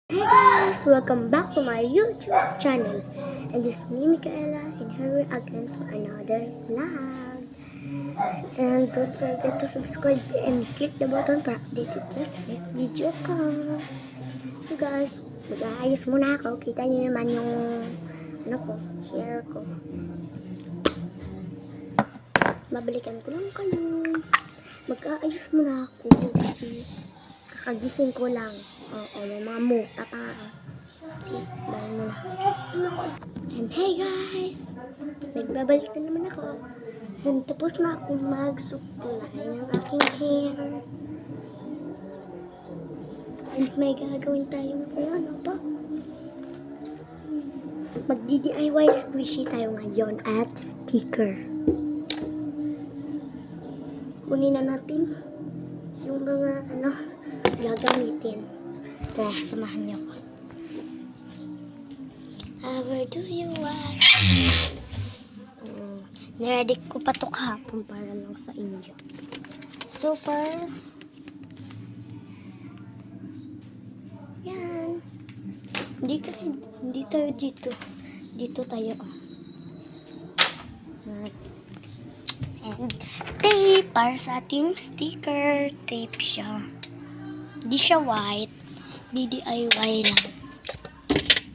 Hey guys, welcome back to my YouTube channel. And this is me, Michaela, and here we again for another vlog. And don't forget to subscribe and click the button para updated na sa next video ko. So guys, mag-aayos muna ako. Kita niyo naman yung hair ko. Babalikan ko lang kayo. Mag-aayos muna ako kasi kakagising ko lang. Oo, may mga muta pa. Okay, bye muna. And hey guys! Nagbabalik na naman ako. And tapos na akong magsuklay ng aking hair. And may gagawin tayong ano pa. Magdi-DIY squishy tayo ngayon at sticker. Kunin na natin yung mga gagamitin. Tara, samahan niyo ako. How do you want? Niready ko pa ito kahapon para lang sa inyo. So first, yan. Hindi tayo dito. Dito tayo. And tape para sa ating sticker. Tape siya. Hindi siya white. DIY lang.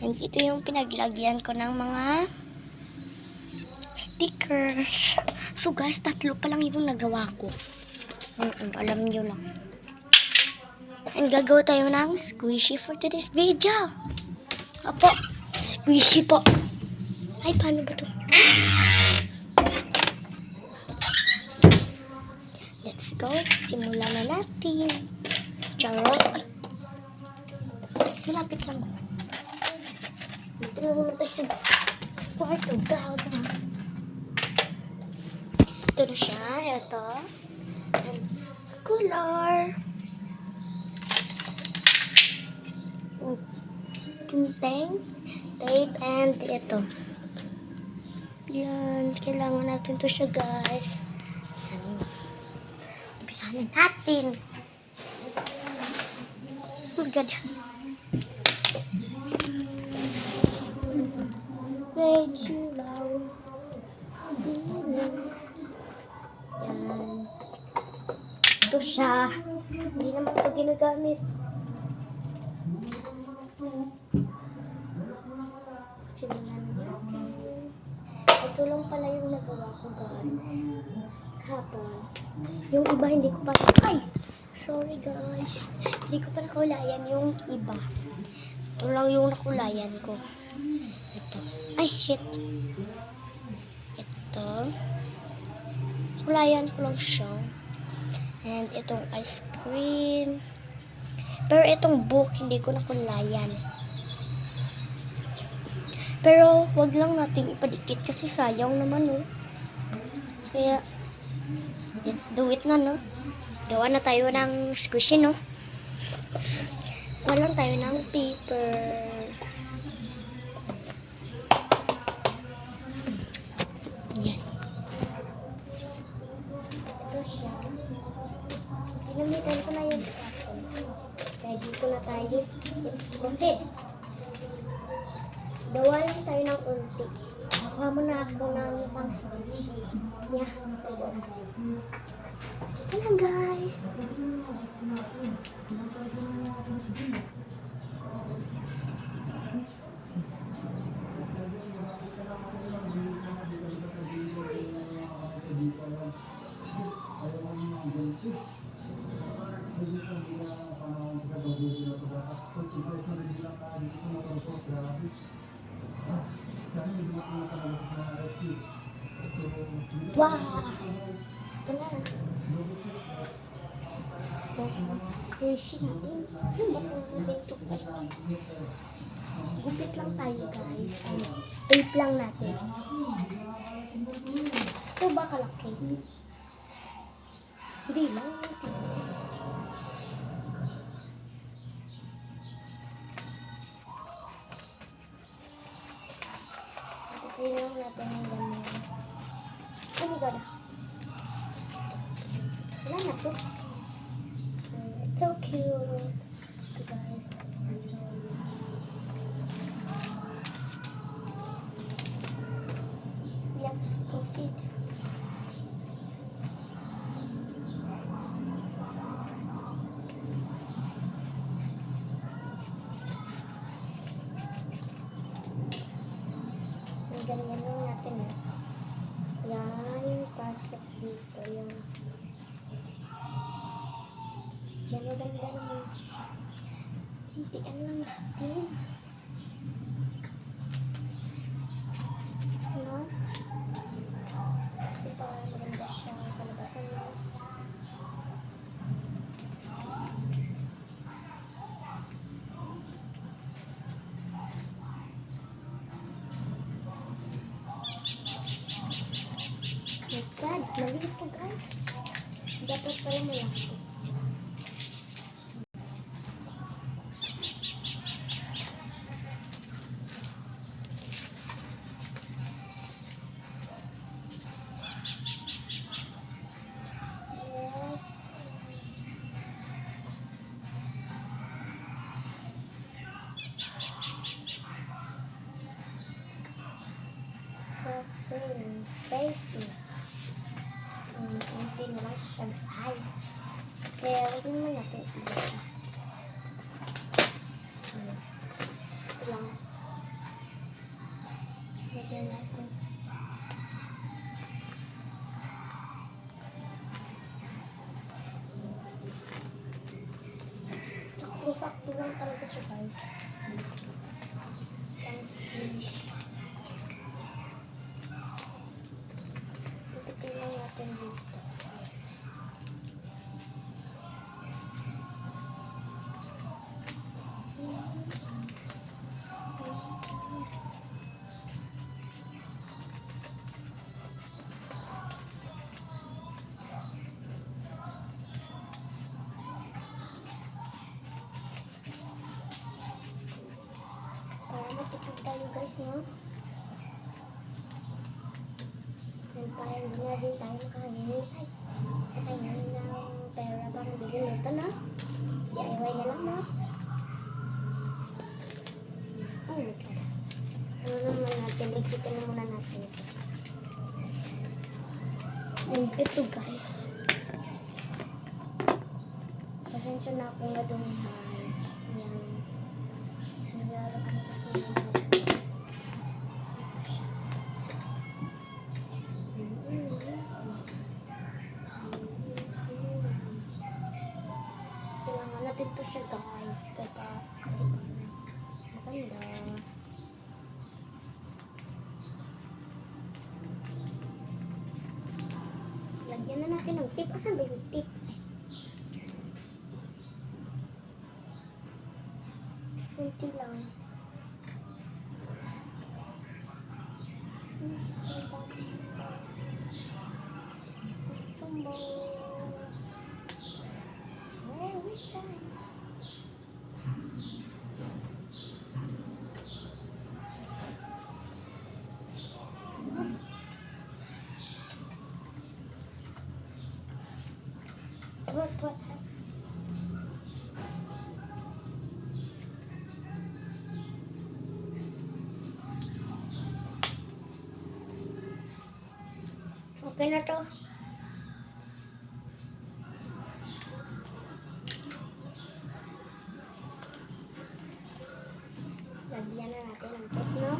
And ito yung pinaglagyan ko ng mga stickers. So guys, 3 pa lang yung nagawa ko. Alam nyo lang. And gagawa tayo ng squishy for today's video. Opo, squishy po. Ay, paano ba ito? Let's go. Simulan na natin. Charot. Malapit lang naman. Dito na naman tayo sa kwarto. Gago. Ito na siya. Ito. And color. Tinteng. Tape. And ito. Yan. Kailangan natin to siya, guys. Yan. Umpisahan natin. Oh my God. Yan. Ito siya. Hindi naman ito ginagamit. Simulan natin. Ito lang pala yung nagawa ko, guys. Kahapon. Yung iba hindi ko pa... Ay! Sorry, guys. Hindi ko pa nakulayan yung iba. Ito lang yung nakulayan ko. Ito. Ay, shit. Ito. Nakulayan ko lang siya. And itong ice cream. Pero itong book, hindi ko nakulayan. Pero, wag lang natin ipadikit kasi sayang naman, no? Kaya, let's do it na, no? Gawa na tayo ng squishy, no? Gawa lang tayo ng paper. Yan. Ito siya. Ginamitan ko na yung carton. Kaya dito na tayo. Let's proceed. Gawa lang tayo ng unti. Nakuha mo na ako ng pang squishy. Yeah, sayo. Ito lang, guys. Wow! Ito na. Squishy natin. Yung ba't natin ito? Gupit lang tayo, guys. Tape lang natin. Ito ba kalaki? Hindi lang. Tingnan natin ang ganyan. Oh my God. Wala na to. So cute. Ito guys. dito yung yan, maganda naman siya. Hintian lang natin. Ano? Kasi parang maganda siya palabasan mo. My God, mali ito guys. Dapat pala malaki. Yes. Kasi, tasty. Hindi naman siya ice. Kaya huwag naman natin i-ice. Ito lang. Lagyan natin. Sakto lang talaga siya guys. Pang squish. Pipitin lang natin dito. Matipid tayo guys, no? And para hindi na din tayo makahingi ng pera bang bilhin nito, no? DIY na lang, no? Oh my God. Ano naman natin, ikitin na muna natin ito. And ito guys. Pasensya na akong nadumihan. Yan. Naglalakad kasi ito siya. Kailangan natin ito siya guys. Kasi maganda. Lagyan na natin ng tip. Asan ba yung tip? Kunti lang. Tumbo. Every time. What? Okay na to. Lagyan na natin ang tape, no?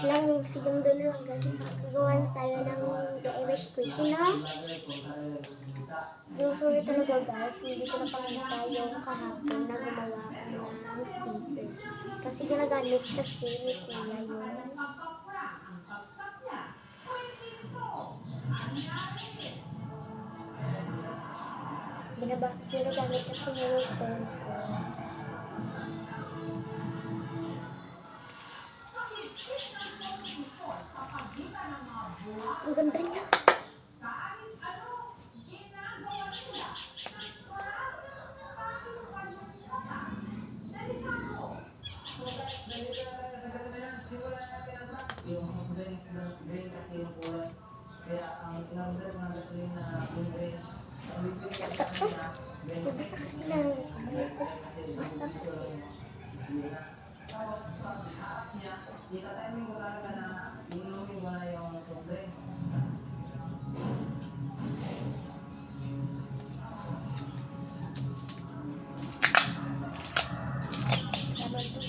Ilang segundo na lang guys. Gagawa na tayo ng DIY squishy, no? So sorry talaga guys, hindi ko napakita yung kahapon na gumawa ko ng sticker. Kasi ginagamit kasi ni Kuya yun. Ginagamit kasi niya yung phone ko. Ang ganda niya. Kasi na, kamay ko. Basa kasi. Sama to.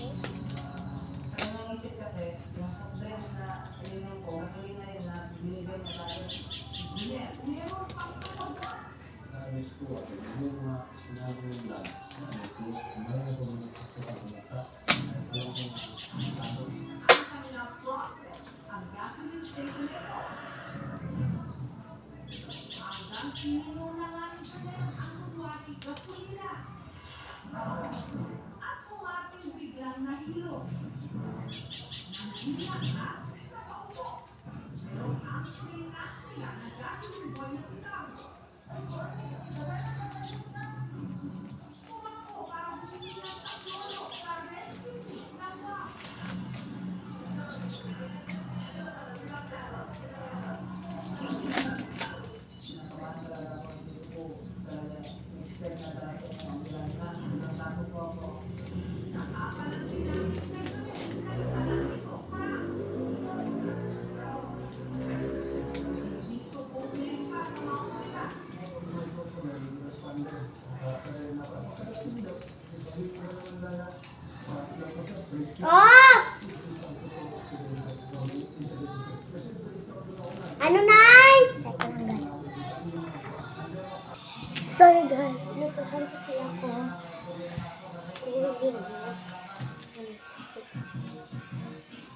Oh! Ano, Nay? Teka lang, guys. Sorry, guys. Natusan kasi ako. Ulit.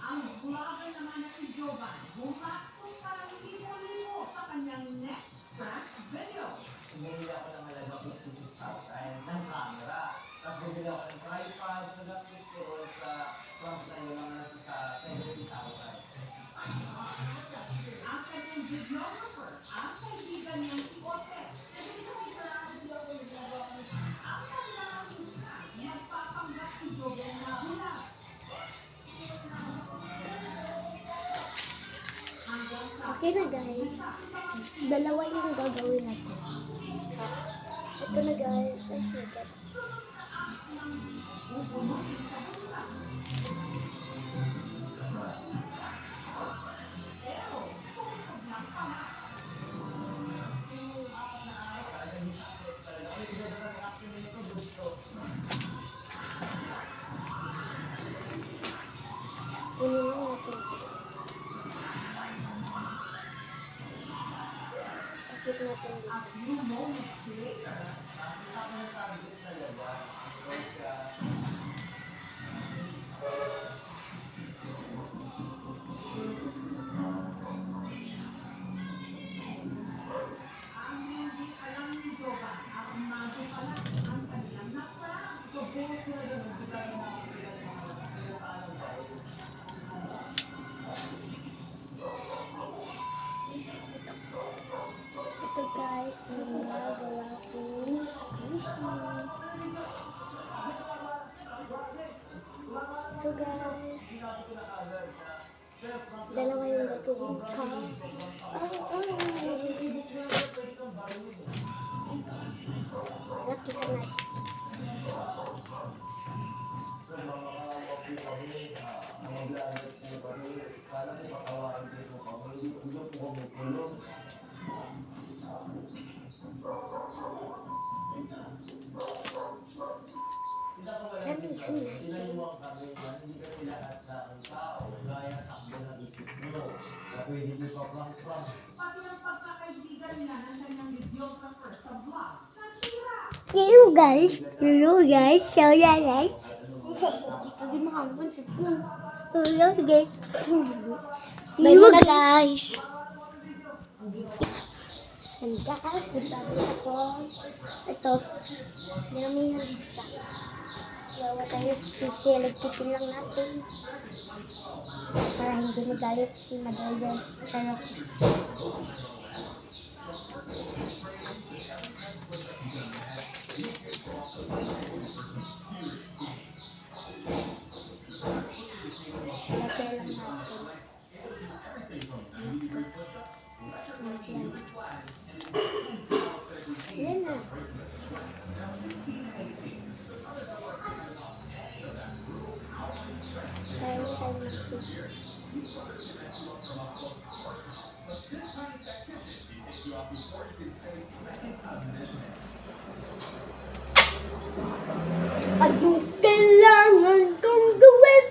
Ang vlogger naman na si Jovan, bumastos para libo-libo sa kanyang next prank video. Bumili ako ng halaga 56,000 ng camera. Tapos bumili ako ng tripod, nag-upload ko sa prank na yun ang nasa sa 70,000. Ang kanyang videographer, ang kaibigan niyang si Ote. Kasi ito ay parang sila ko nagawa. Ang kanilang nagpapanggap si Jovan na bulag. Okay na, guys. Dalawa yung gagawin natin. Ito na, guys. Ay, nagat. Kunin lang natin. Sakit natin dito. Ang hindi alam ni Jovan, ang umago pala ang kanilang na-prank. Ito, guys, yung nagawa kong squishy. So, guys, dalawa yung gagawin ko. Laki ka na. Damihan natin. Pati ang pagkakaibigan niya ng kanyang videographer sa vlog, nasira. Hello, guys. Hello, guys. Hello, guys. Lagi makampun. Hello, guys. Hello, guys. And guys, nagbago ako. Ito. Dinamihan siya. Gawa tayo special. Nagtitin lang natin. Para hindi magalit si Madalda. Charot. Lagay lang natin. Yan na. Anong kailangan kong gawin?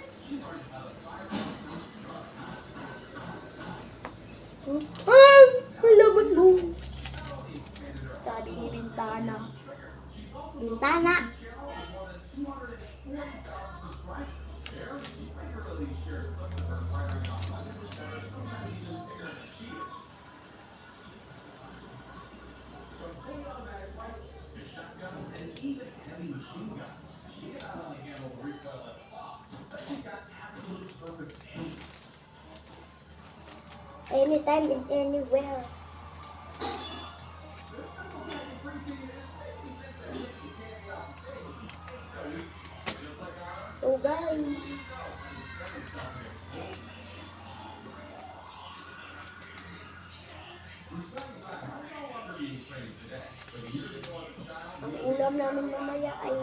Ang halaman mo. Sabi ni Bintana. Bintana. Anytime and anywhere. So guys, ang ulam namin mamaya ay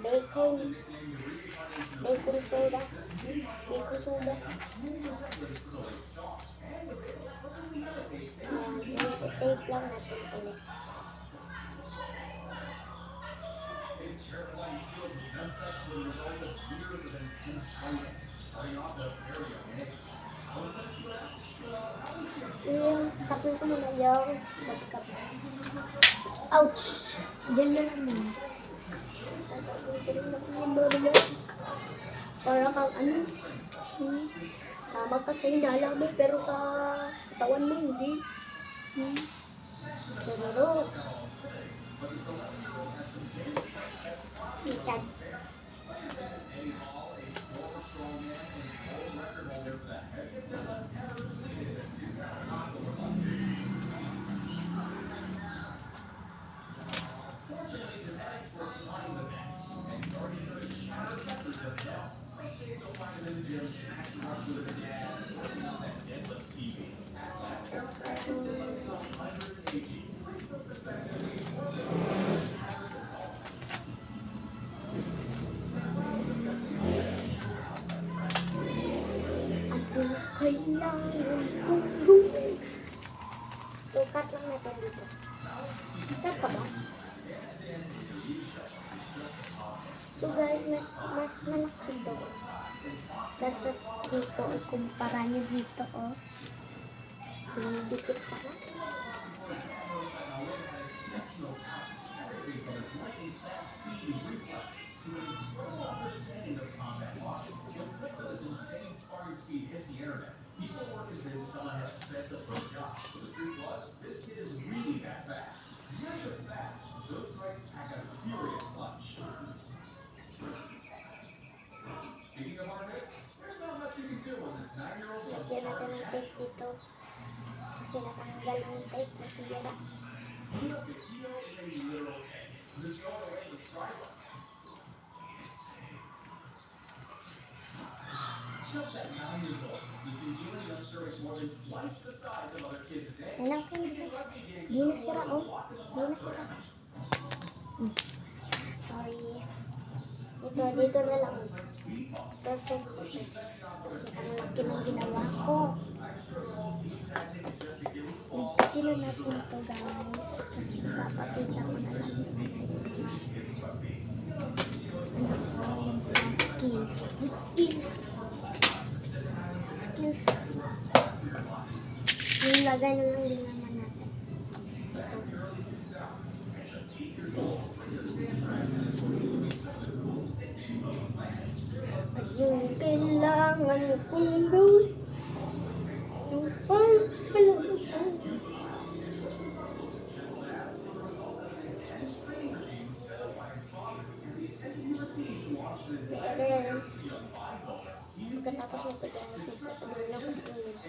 bacon. Bacon soda. Bacon soda. I-tape lang natin ulit. Tapos ko muna yung magkap. Ouch! Diyan na lang muna. Para kang ano? Tama ka sa hinala mo pero sa katawan mo hindi. Sarot. Ikan. Kailangan kong gawin. So, cut lang natin dito. Cut pa ba? So guys, mas malaki ito. Kasi dito, kumpara nyo dito, oh. Dinidikit pa lang. Lagyan natin ng tape dito. Kasi natanggal ng tape na sira. Alam ka na guys. Di na sira, oh. Di na sira. Sorry. Dito na lang. Perfect po siya. Kasi ang laki ng ginawa ko. Bigyan na natin ito guys. Kasi papakita ko na lang. Skills. Yung lagay na lang din naman natin. At yung kailangan kong gawin. Yung pang-alam ko. Pero, pagkatapos mo ito guys, magsasabihin lang kasi wala lang.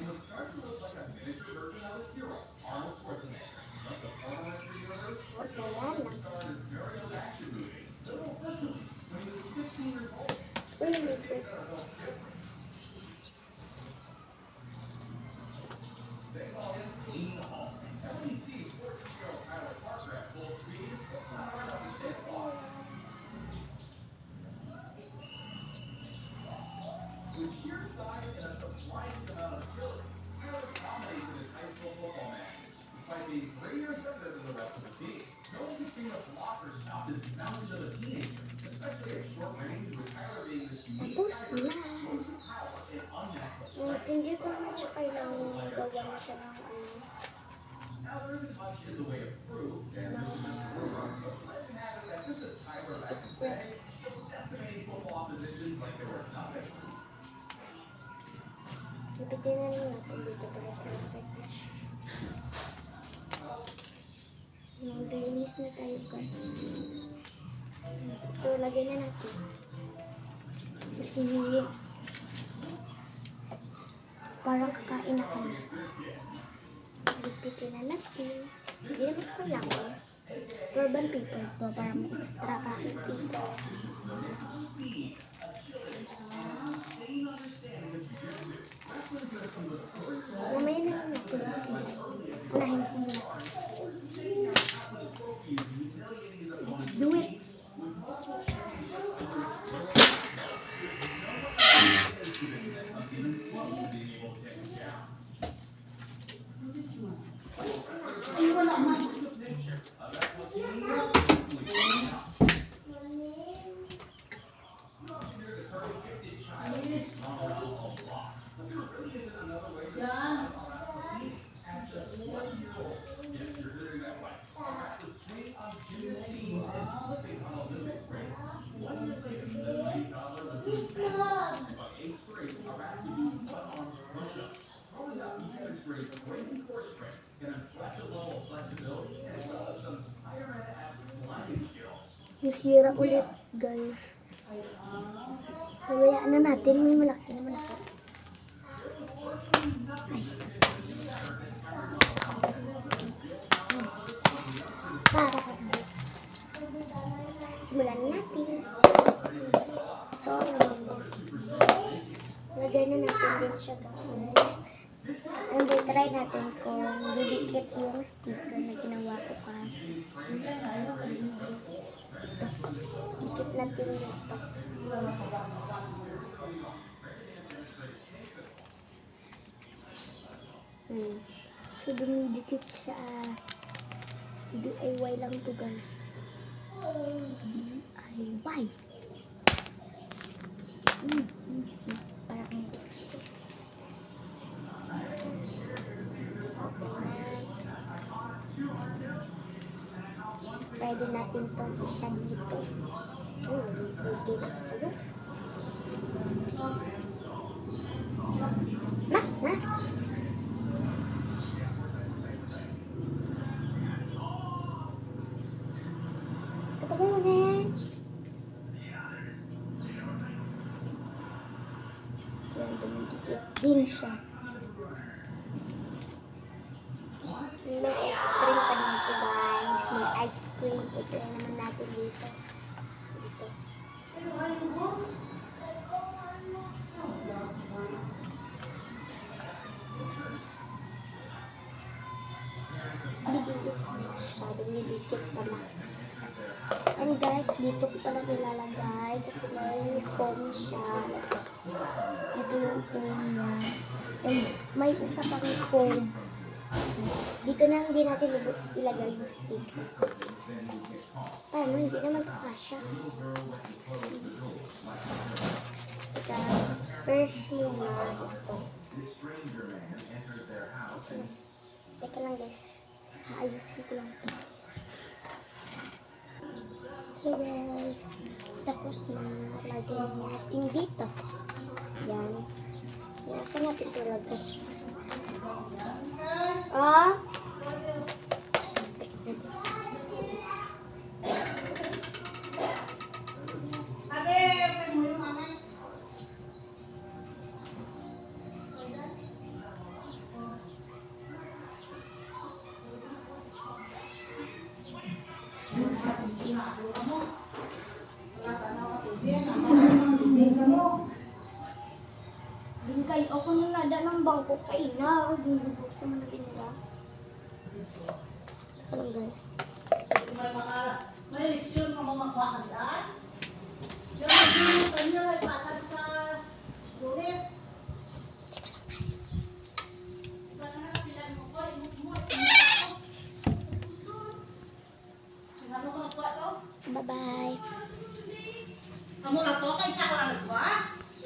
Greater than the rest of the team. No one can see the blocker stop this mountain of a teenager. Tapos na. Hindi ko naman siya kailangan gawa na siya ng ano. Ipitin na lang natin dito para perfect na siya. Maglinis na tayo guys. Ito, lagyan na natin. Kasi parang kakain na kami. Ipitin na natin. Hindi naman ko lang. Urban paper to para may extra kahit dito. Mamaya na lang natin. Unahin ko muna. Let's do it. Nasira ulit guys. Hayaan na natin, may malaki naman ako. Ay. Para ka. Simulan natin. So, lagay na natin din siya guys. And then try natin kung didikit yung sticker na ginawa ko ka. Dikit natin dito. So, dumidikit siya. DIY lang to guys. DIY. Parang try din natin itong isa dito. Hindi lang sa'yo. Mas na! Kapag ganyan. Yan, dumidikit din siya. May ice cream pa dito guys. May ice cream. Ito na naman natin dito. Dito. Didikit siya. Dumidikit pala. And guys, dito ko pala nilalagay kasi may foam siya. Ito yung foam niya. And may isa pang foam. Dito na lang din natin ilagay yung stick. Paano? Hindi naman ito kasha. Ito, first muna ito. Teka lang guys. Ayusin ko lang ito. So guys, tapos na lagay na natin dito. Yan. Yan. Saan natin ito lagay? Ah? Bingkay ako nung nada ng bangko kay na. Binubok ko man na pinila. Saka lang guys. May leksyon ka mamakwakan dyan? Diyan mag-inom kanyo ay pasag sa Lunes. Iba na nga pilan mo ko, imot-imot. Ano ka magkwa to? Bye-bye. Amo lang to, kaysa ako lang nagwa.